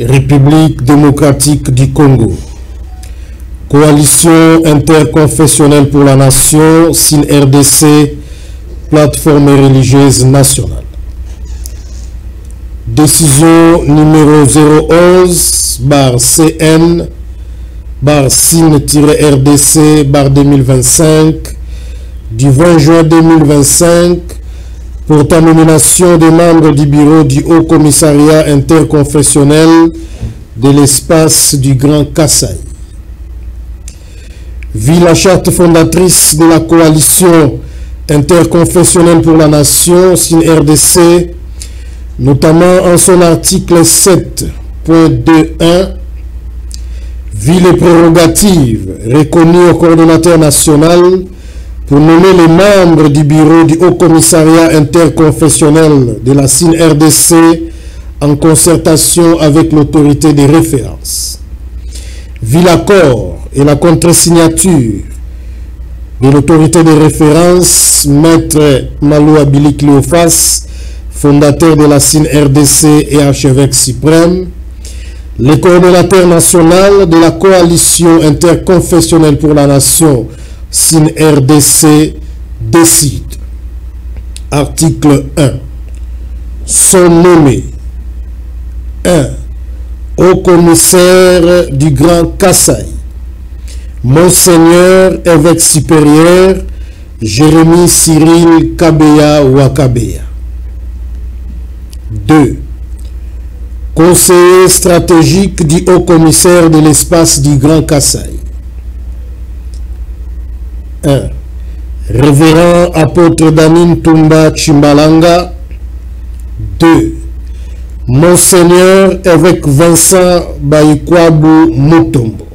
République démocratique du Congo. Coalition interconfessionnelle pour la nation, SIN-RDC, plateforme religieuse nationale. Décision numéro 011/CN/SIN-RDC/2025 du 20 juin 2025 pour ta nomination des membres du bureau du Haut Commissariat interconfessionnel de l'espace du Grand Kasaï. Vit la charte fondatrice de la coalition interconfessionnelle pour la nation, SIN-RDC, notamment en son article 7.2.1, vit les prérogatives reconnues au coordonnateur national pour nommer les membres du bureau du Haut Commissariat interconfessionnel de la SIN-RDC en concertation avec l'autorité de référence. Vit l'accord et la contre-signature de l'autorité de référence, Maître Maloua Billy Cléophas, fondateur de la SIN-RDC et archevêque suprême, le coordonnateur national de la coalition interconfessionnelle pour la nation, SIN-RDC, décide. Article 1. Sont nommés 1. Au commissaire du Grand Kasaï, Monseigneur évêque supérieur Jérémie Cyril Kabeya Wakabeya. 2. Conseiller stratégique du Haut Commissaire de l'espace du Grand Kasaï. 1. Révérend apôtre Danin Tumba Chimbalanga. 2. Monseigneur évêque Vincent Baïkwabu Mutombo.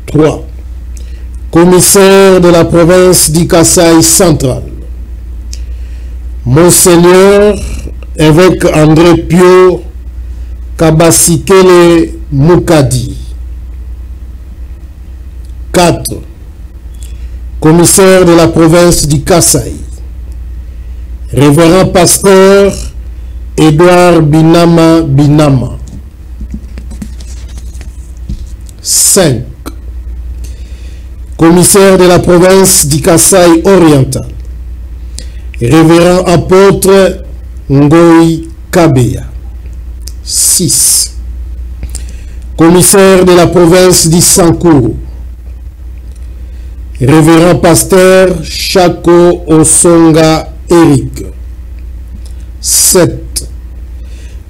3. Commissaire de la province du Kasaï central, Monseigneur évêque André Pio Kabasikele Mukadi. 4. Commissaire de la province du Kasaï, Révérend pasteur Edouard Binama Binama. 5. Commissaire de la province du Kasaï oriental, Révérend apôtre Ngoï Kabeya. 6. Commissaire de la province du Sankuru, Révérend pasteur Chako Osonga Eric. 7.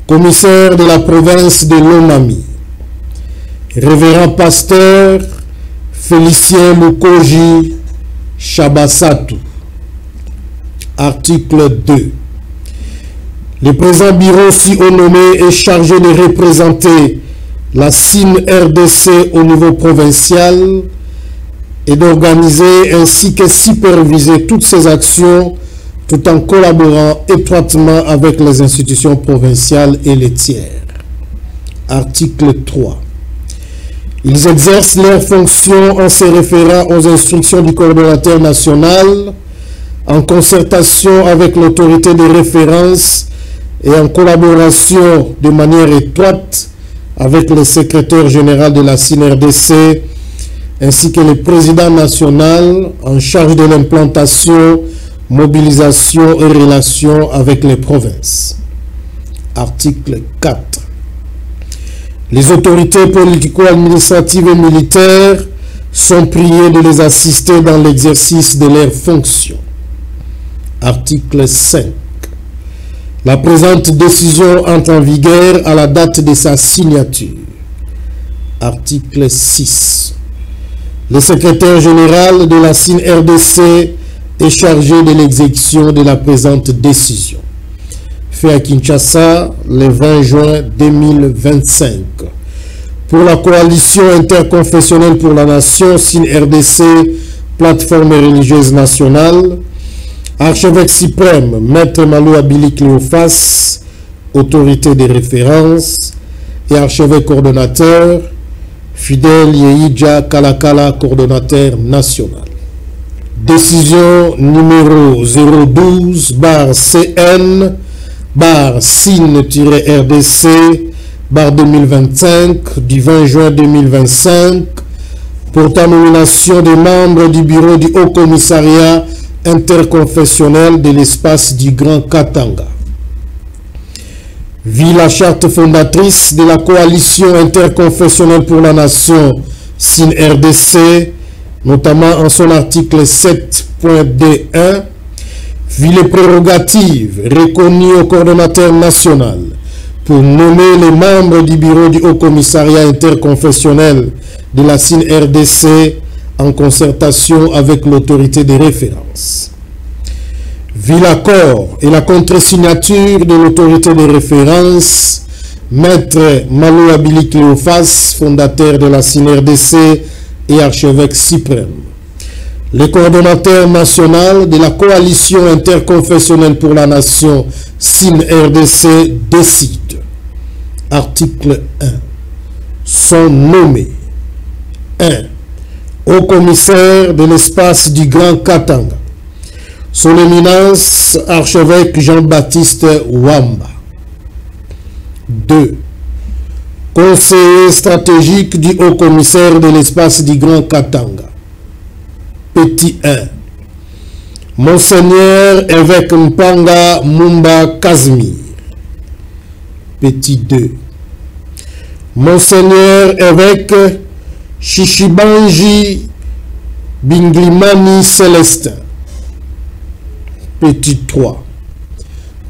Commissaire de la province de Lomami, Révérend pasteur Félicien Mukoji Chabasatu. Article 2. Le présent bureau si haut nommé est chargé de représenter la SIN-RDC au niveau provincial et d'organiser ainsi que superviser toutes ses actions tout en collaborant étroitement avec les institutions provinciales et les tiers. Article 3. Ils exercent leurs fonctions en se référant aux instructions du coordonnateur national, en concertation avec l'autorité de référence et en collaboration de manière étroite avec le secrétaire général de la SIN-RDC ainsi que le président national en charge de l'implantation, mobilisation et relations avec les provinces. Article 4. Les autorités politico-administratives et militaires sont priées de les assister dans l'exercice de leurs fonctions. Article 5. La présente décision entre en vigueur à la date de sa signature. Article 6. Le secrétaire général de la SIN-RDC est chargé de l'exécution de la présente décision. Fait à Kinshasa le 20 juin 2025. Pour la coalition interconfessionnelle pour la nation, SIN-RDC, plateforme religieuse nationale, archevêque suprême, Maître Maloua Billy Cléophas, autorité de référence, et archevêque coordonnateur, Fidèle Yeidja Kalakala, coordonnateur national. Décision numéro 012/CN barre SIN-RDC, barre 2025, du 20 juin 2025, portant nomination des membres du bureau du Haut Commissariat interconfessionnel de l'espace du Grand Katanga. Vit la charte fondatrice de la coalition interconfessionnelle pour la nation SIN-RDC, notamment en son article 7.D1, vit les prérogatives reconnues au coordonnateur national pour nommer les membres du bureau du Haut Commissariat interconfessionnel de la SIN-RDC en concertation avec l'autorité de référence. Vit l'accord et la contre-signature de l'autorité de référence, Maître Malou Abili Cléophas, fondateur de la SIN-RDC et archevêque suprême. Le coordonnateur national de la coalition interconfessionnelle pour la nation SIN-RDC décide. Article 1. Sont nommés 1. Au commissaire de l'espace du Grand Katanga, son éminence archevêque Jean-Baptiste Wamba. 2. Conseiller stratégique du haut commissaire de l'espace du Grand Katanga. Petit 1. Monseigneur évêque Mpanga Mumba Casimir. Petit 2. Monseigneur évêque Chichibanji Binglimani Célestin. Petit 3.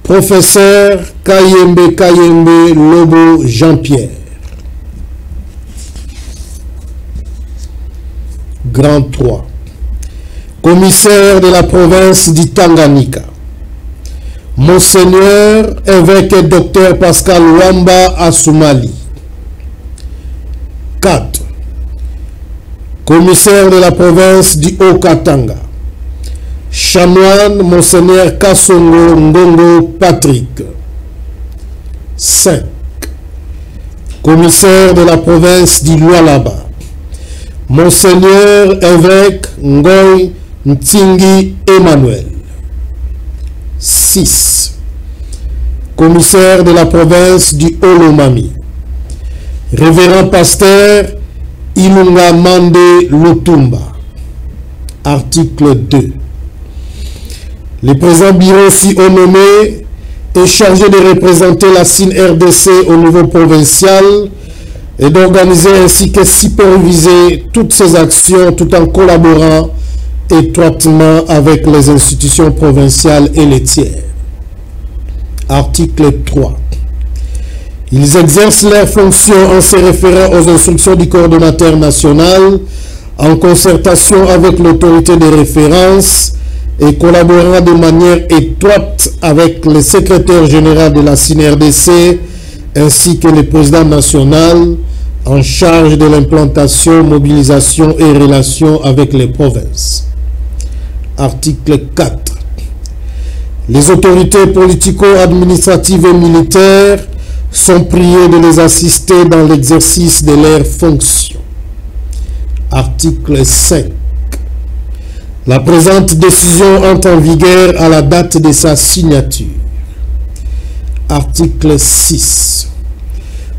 Professeur Kayembe Lobo Jean-Pierre. Grand 3. Commissaire de la province du Tanganyika. Monseigneur évêque Dr Pascal Wamba Assoumali. 4. Commissaire de la province du Haut-Katanga. Chanoine Monseigneur Kassongo Ngongo Patrick. 5. Commissaire de la province du Lualaba. Monseigneur évêque Ngoy Ntingi Emmanuel. 6. Commissaire de la province du Olomami. Révérend pasteur Ilunga Mande Lutumba. Article 2. Le présent bureau si nommé est chargé de représenter la SIN-RDC au niveau provincial et d'organiser ainsi que superviser toutes ses actions tout en collaborant étroitement avec les institutions provinciales et les tiers. Article 3. Ils exercent leurs fonctions en se référant aux instructions du coordonnateur national, en concertation avec l'autorité de référence et collaborant de manière étroite avec le secrétaire général de la SIN-RDC ainsi que le président national en charge de l'implantation, mobilisation et relations avec les provinces. Article 4. Les autorités politico-administratives et militaires sont priées de les assister dans l'exercice de leurs fonctions. Article 5. La présente décision entre en vigueur à la date de sa signature. Article 6.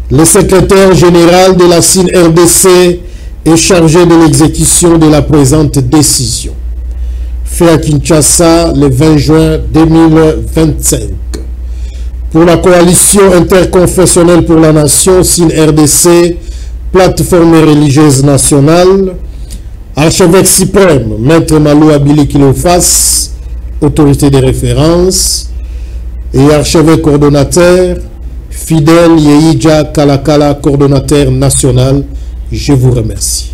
Le secrétaire général de la SIN-RDC est chargé de l'exécution de la présente décision. Fait à Kinshasa le 20 juin 2025. Pour la coalition interconfessionnelle pour la nation SIN-RDC, plateforme religieuse nationale, archevêque suprême, Maître Malou Abili Cléophas, autorité de référence, et archevêque coordonnateur, Fidèle Yeidja Kalakala, coordonnateur national. Je vous remercie.